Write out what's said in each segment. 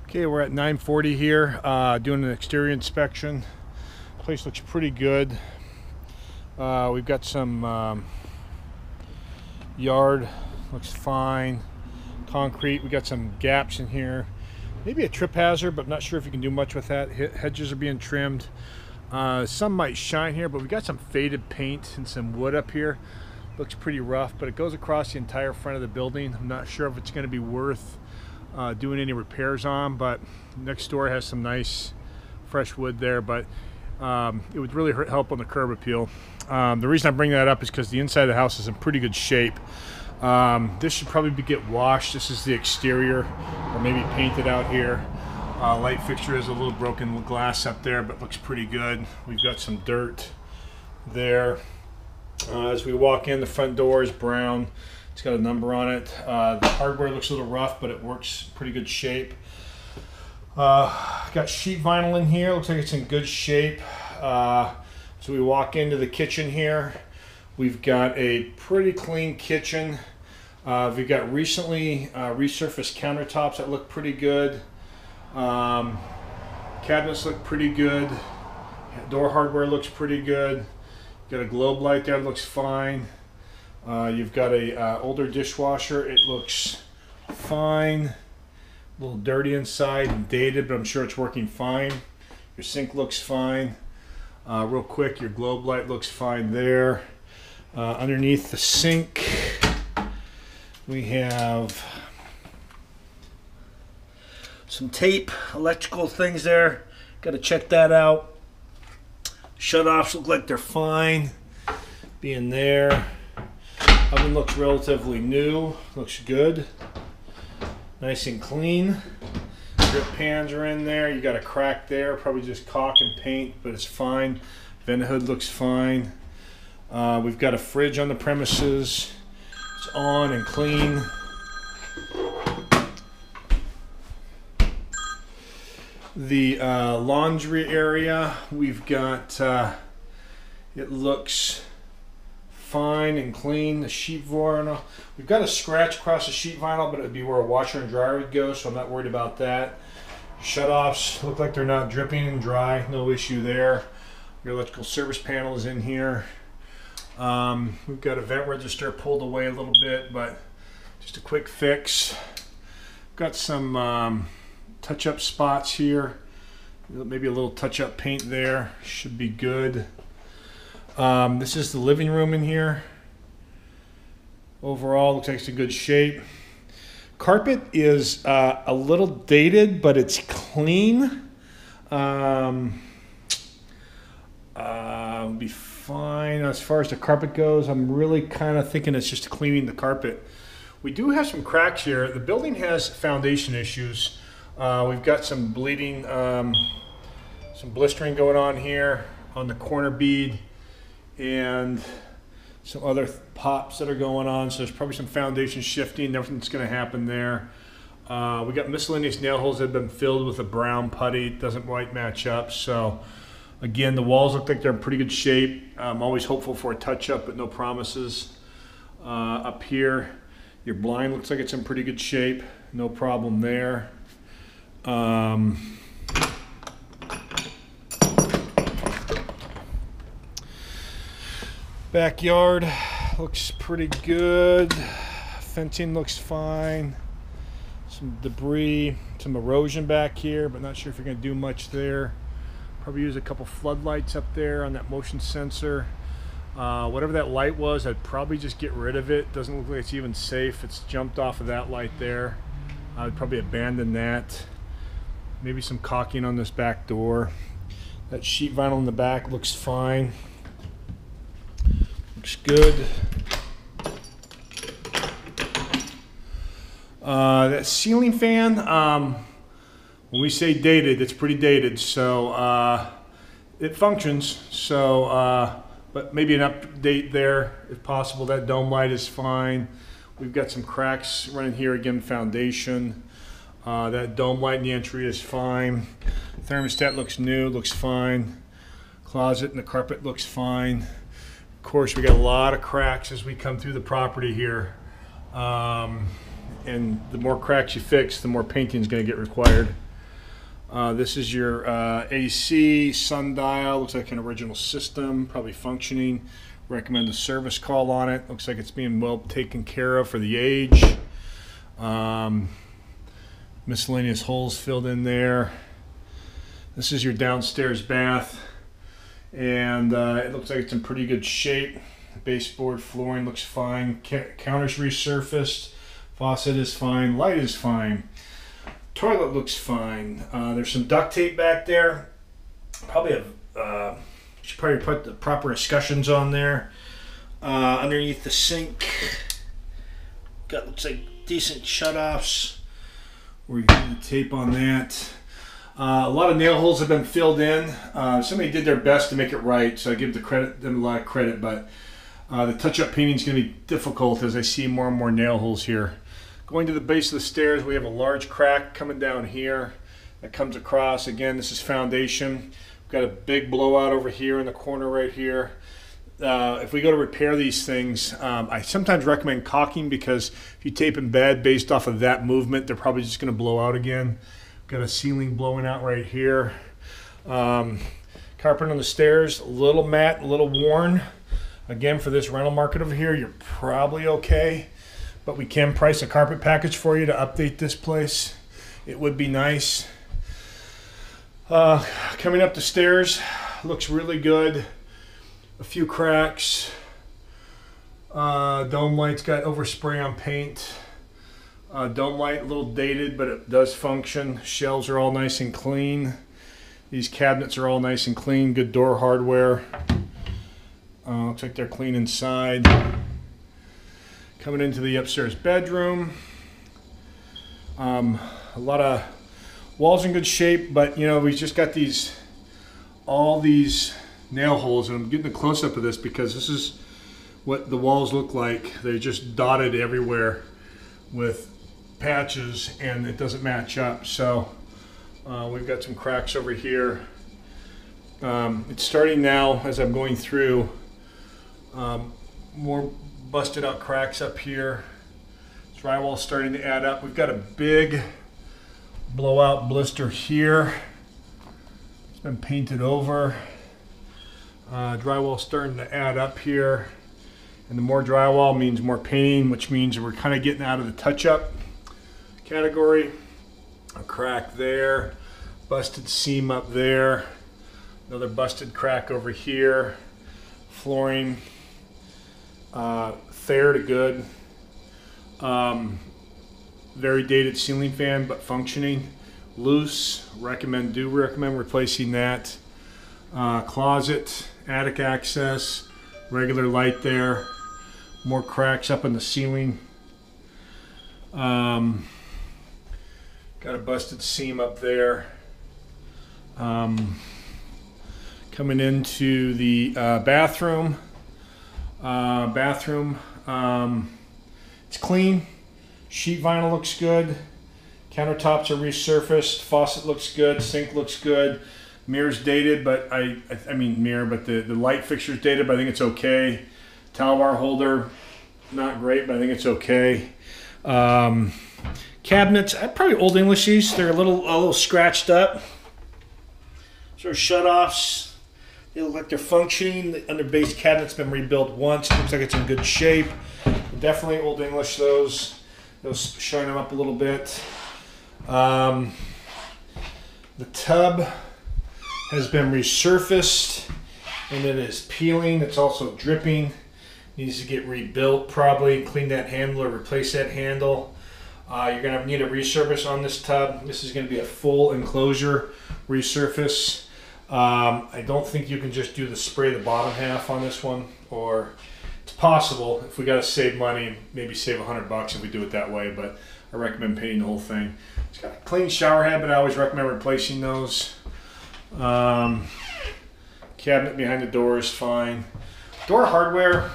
Okay, we're at 940 here, doing an exterior inspection. Place looks pretty good. We've got some yard, looks fine. Concrete, we got some gaps in here. Maybe a trip hazard, but I'm not sure if you can do much with that. Hedges are being trimmed. Some might shine here, but we got some faded paint and some wood up here. Looks pretty rough, but it goes across the entire front of the building. I'm not sure if it's going to be worth doing any repairs on, but next door has some nice fresh wood there, but it would really help on the curb appeal. The reason I bring that up is because the inside of the house is in pretty good shape. This should probably get washed. This is the exterior, or maybe painted out here. Light fixture has a little broken glass up there, but looks pretty good. We've got some dirt there. As we walk in, the front door is brown. It's got a number on it. The hardware looks a little rough, but it works pretty good shape. Got sheet vinyl in here. Looks like it's in good shape. So we walk into the kitchen here. We've got a pretty clean kitchen. We've got recently resurfaced countertops that look pretty good. Cabinets look pretty good. Door hardware looks pretty good. Got a globe light there, looks fine. You've got a older dishwasher. It looks fine. A little dirty inside and dated, but I'm sure it's working fine. Your sink looks fine. Real quick, your globe light looks fine there. Underneath the sink, we have some tape, electrical things there. Got to check that out. Shut-offs look like they're fine. Being there. Oven looks relatively new. Looks good. Nice and clean. Drip pans are in there. You got a crack there. Probably just caulk and paint, but it's fine. Vent hood looks fine. We've got a fridge on the premises. It's on and clean. The laundry area, we've got, it looks fine and clean. The sheet vinyl, we've got a scratch across the sheet vinyl, but it would be where a washer and dryer would go, so I'm not worried about that. Shut-offs look like they're not dripping and dry. No issue there. Your electrical service panel is in here. We've got a vent register pulled away a little bit, but just a quick fix. Got some touch-up spots here. Maybe a little touch-up paint there. Should be good. This is the living room in here. Overall, looks like it's in good shape. Carpet is a little dated, but it's clean. Be fine. As far as the carpet goes, I'm really kind of thinking it's just cleaning the carpet. We do have some cracks here. The building has foundation issues. We've got some bleeding, some blistering going on here on the corner bead, and some other pops that are going on. So there's probably some foundation shifting. Everything's going to happen there. We got miscellaneous nail holes that have been filled with a brown putty. It doesn't quite match up. So again, the walls look like they're in pretty good shape. I'm always hopeful for a touch-up, but no promises. Up here, your blind looks like it's in pretty good shape. No problem there. Backyard looks pretty good. Fencing looks fine. Some debris, some erosion back here, but not sure if you're going to do much there. Probably use a couple floodlights up there on that motion sensor. Whatever that light was, I'd probably just get rid of it. Doesn't look like it's even safe. It's jumped off of that light there. I would probably abandon that. Maybe some caulking on this back door. That sheet vinyl in the back looks fine. Looks good. That ceiling fan, when we say dated, it's pretty dated, so it functions. So, but maybe an update there if possible. That dome light is fine. We've got some cracks running here, again, foundation. That dome light in the entry is fine. Thermostat looks new, looks fine. Closet and the carpet looks fine. Of course, we got a lot of cracks as we come through the property here. And the more cracks you fix, the more painting is going to get required. This is your AC, sundial, looks like an original system, probably functioning. Recommend a service call on it. Looks like it's being well taken care of for the age. Miscellaneous holes filled in there. This is your downstairs bath, and it looks like it's in pretty good shape. Baseboard flooring looks fine. Counter's resurfaced. Faucet is fine. Light is fine. Toilet looks fine. There's some duct tape back there. Probably should probably put the proper escutcheons on there. Underneath the sink, looks like decent shutoffs. We're getting the tape on that. A lot of nail holes have been filled in. Somebody did their best to make it right, so I give them a lot of credit. But the touch-up painting is going to be difficult as I see more and more nail holes here. Going to the base of the stairs, we have a large crack coming down here that comes across. Again, this is foundation. We've got a big blowout over here in the corner right here. If we go to repair these things, I sometimes recommend caulking, because if you tape them bad based off of that movement, they're probably just going to blow out again. Got a ceiling blowing out right here. Carpet on the stairs, a little matte, a little worn. Again, for this rental market over here, you're probably okay. But we can price a carpet package for you to update this place. It would be nice. Coming up the stairs, looks really good. A few cracks. Dome light's got overspray on paint. Dome light a little dated, but it does function. Shelves are all nice and clean. These cabinets are all nice and clean. Good door hardware. Looks like they're clean inside. Coming into the upstairs bedroom. A lot of walls in good shape, but you know, we just got all these nail holes, and I'm getting a close-up of this because this is what the walls look like. They're just dotted everywhere with patches, and it doesn't match up. So we've got some cracks over here. It's starting now as I'm going through. More busted out cracks up here. Drywall starting to add up. We've got a big blowout blister here. It's been painted over. Drywall starting to add up here. And the more drywall means more painting, which means we're kind of getting out of the touch-up category. A crack there. Busted seam up there. Another busted crack over here. Flooring. Fair to good. Very dated ceiling fan, but functioning. Loose. Do recommend replacing that. Closet, attic access, regular light there. More cracks up in the ceiling. Got a busted seam up there. Coming into the bathroom. It's clean. Sheet vinyl looks good. Countertops are resurfaced. Faucet looks good. Sink looks good. Mirror's dated, but the light fixture's dated, but I think it's okay. Towel bar holder, not great, but I think it's okay. Cabinets, probably Old Englishies. They're a little scratched up. Sort of shut-offs. They look like they're functioning. The under base cabinet's been rebuilt once. Looks like it's in good shape. Definitely Old English, those shine them up a little bit. The tub has been resurfaced, and it is peeling. It's also dripping. Needs to get rebuilt probably. Clean that handle or replace that handle. You're going to need a resurface on this tub. This is going to be a full enclosure resurface. I don't think you can just do the spray the bottom half on this one, or it's possible if we got to save money, maybe save $100 if we do it that way, but I recommend painting the whole thing. It's got a clean shower head, but I always recommend replacing those. Cabinet behind the door is fine. Door hardware,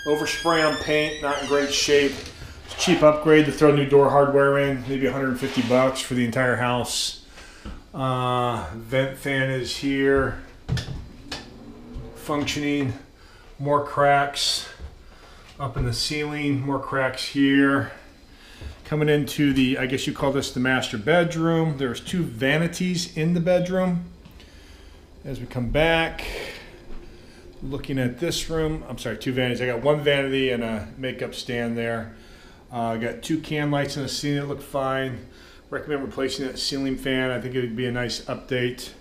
overspray on paint, not in great shape. It's a cheap upgrade to throw new door hardware in, maybe $150 for the entire house. Vent fan is here, functioning. More cracks up in the ceiling, more cracks here. Coming into the, I guess you call this the master bedroom. There's 2 vanities in the bedroom. As we come back, looking at this room, I'm sorry, 2 vanities. I got 1 vanity and a makeup stand there. I got 2 can lights in the ceiling that look fine. Recommend replacing that ceiling fan. I think it would be a nice update.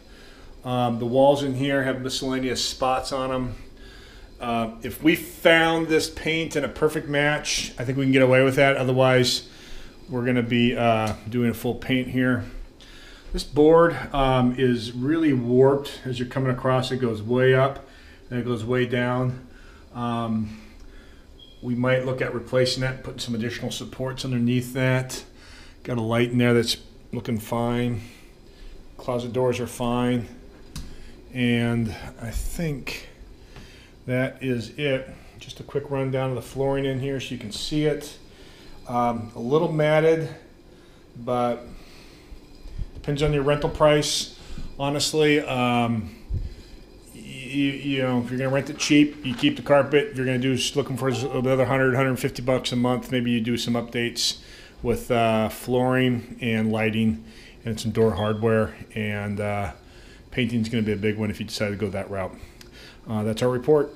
The walls in here have miscellaneous spots on them. If we found this paint in a perfect match, I think we can get away with that. Otherwise, we're going to be doing a full paint here. This board is really warped. As you're coming across, it goes way up and it goes way down. We might look at replacing that, putting some additional supports underneath that. Got a light in there that's looking fine. Closet doors are fine. And I think that is it. Just a quick rundown of the flooring in here so you can see it. A little matted, but depends on your rental price. Honestly, you know, if you're gonna rent it cheap, you keep the carpet. If you're gonna do looking for another 100, 150 bucks a month, maybe you do some updates with flooring and lighting and some door hardware, and painting is gonna be a big one if you decide to go that route. That's our report.